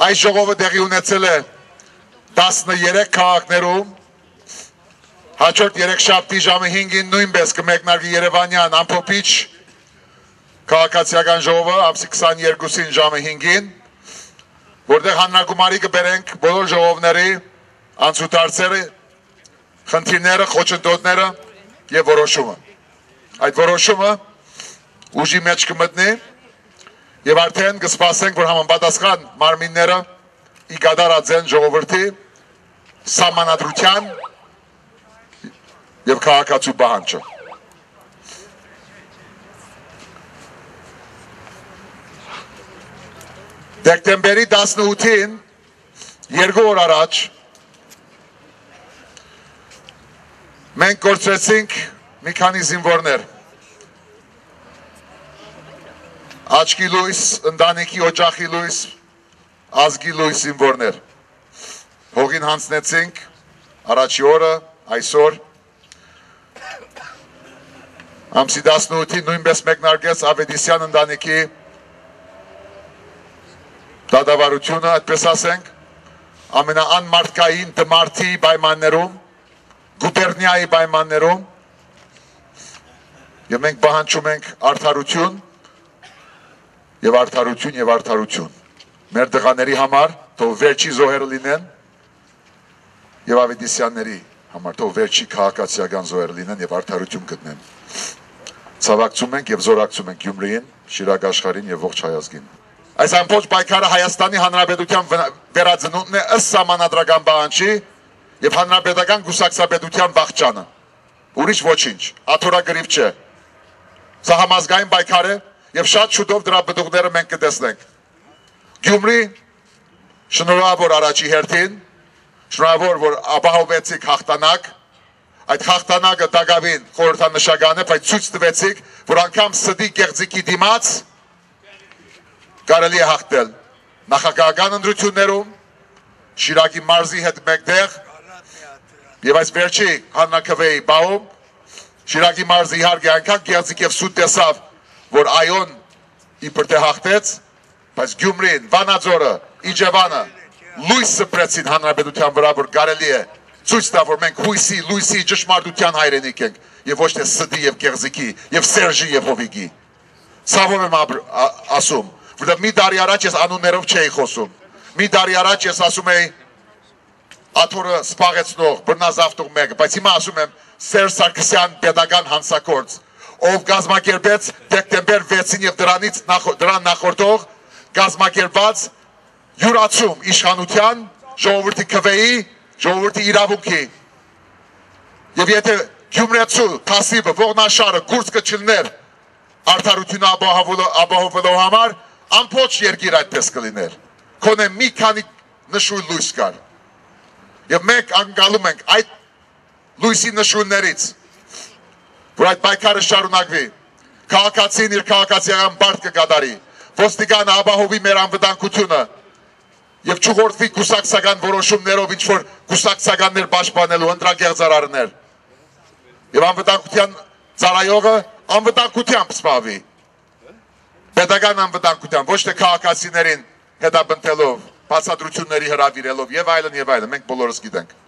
Այս ժողովը տեղի ունեցել է 13 քաղաքներում, հաջորդ երեքշաբթի ժամը 5-ին նույնպես կմեկնարկի Երևանյան ամփոփիչ քաղաքացիական ժողովը ամսի 22-ին ժամը 5-ին, որտեղ հանրագումարի կբերենք բոլոր ժողովների անցուդարձերը, խնդիրները, խոչընդոտները եւ որոշումը։ Այդ որոշումը ուժի մեջ կմտնի եւ արդեն կսպասենք, որ համապատասխան մարմինները ի կատարածեն ժողովրդի սահմանադրության եւ քաղաքացու պահանջը։ Դեկտեմբերի 18-ին, 2 օր առաջ, մենք կորցրեցինք մի քանի զինվորներ։ Աչքի լույս, ընտանիքի օջախի լույս, ազգի լույս զինվորներ։ Հողին հանձնեցինք առաջի օրը, այսօր։ Ամսի 18-ին նույնպես մեկնարկեց Ավետիսյան ընտանիքի դատավարությունը, այդպես ասենք, ամենաանմարդկային դմարդի պայմաններում, գուբերնիայի պայմաններում, եւ մենք պահանջում ենք արդարություն եւ արդարություն եւ արդարություն։ Մեր տղաների համար թող վերջի զոհերը լինեն եւ Ավետիսյանների համար թող վերջի քաղաքացիական զոհերը լինեն եւ արդարություն գտնեն։ Ցավակցում ենք եւ զորակցում ենք Գյումրիին, Շիրակ աշխարհին եւ ողջ հայազգին։ Այս ամբողջ պայքարը Հայաստանի Հանրապետության վերածնունդն է ըստ սահմանադրական պահանջի եւ հանրապետական կուսակցապետության վախճանը։ Ուրիշ ոչինչ, աթոռագրիվ չէ։ Սա համազգային պայքար է եւ շատ շուտով դրա բդուղները մենք կտեսնենք։ Գյումրի շնորհավոր առաջի հերթին, շնորհավոր որ ապահովեցիք հաղթանակ, այդ հաղթանակը դակավին խորհրդանշական է, բայց ցույց տվեցիք, որ անգամ ստի կեղծիքի դիմաց կարելի է հաղթել նախագահական ընտրություններում, Շիրակի մարզի հետ մեկտեղ եւ այս վերջի հանրաքվեի բաղում Շիրակի մարզը իհարկե այնքան գեղեցիկ եւ սուտ տեսավ, որ այոն իբր թե հաղթեց, բայց Գյումրին, Վանաձորը, Իջևանը լույս սփռեցին հանրապետության վրա, որ կարելի է ցույց տա, որ մենք հույսի, լույսի, ճշմարտության հայրենիք ենք եւ ոչ թե ստի եւ գեղեցիկի եւ Սերժի եւ Հովիգի։ Ցավով եմ ասում, որտեղ մի տարի առաջ ես անուններով չէի խոսում։ Մի տարի առաջ ես ասում էի աթոռը սպաղեցնող, բռնազավթող մեկը, բայց հիմա ասում եմ Սերժ Սարգսյան պետական հանցագործ, ով կազմակերպեց դեկտեմբեր 6-ին եւ դրան նախորդող կազմակերպված յուրացում իշխանության, ժողովրդի քվեի, ժողովրդի իրավունքի։ Եվ եթե Գյումրեցու թասիբը, ողնաշարը, կուրծքը չլներ արդարությունը ապահովելու համար, ամբողջ երկիր այդպես կլիներ։ Քոնե մի քանի նշույլ լույս կար։ Եվ մենք անկալում ենք այդ լույսի նշույլներից, որ այդ պայքարը շարունակվի, քաղաքացին իր քաղաքացիական բարդ կկատարի, ոստիկանը ապահովի մեր անվտանգությունը եւ չուղղորդվի կուսակցական որոշումներով ինչ-որ կուսակցականներ պաշտպանելու ընտրագեղձարարներ։ Եվ անվտանգության ծառայողը անվտանգությամբ զբաղվի, պետական անվտանգությամբ, ոչ թե քաղաքացիներին հետապնդելով, բացատրությունների հրավիրելով եւ այլն, մենք բոլորս գիտենք։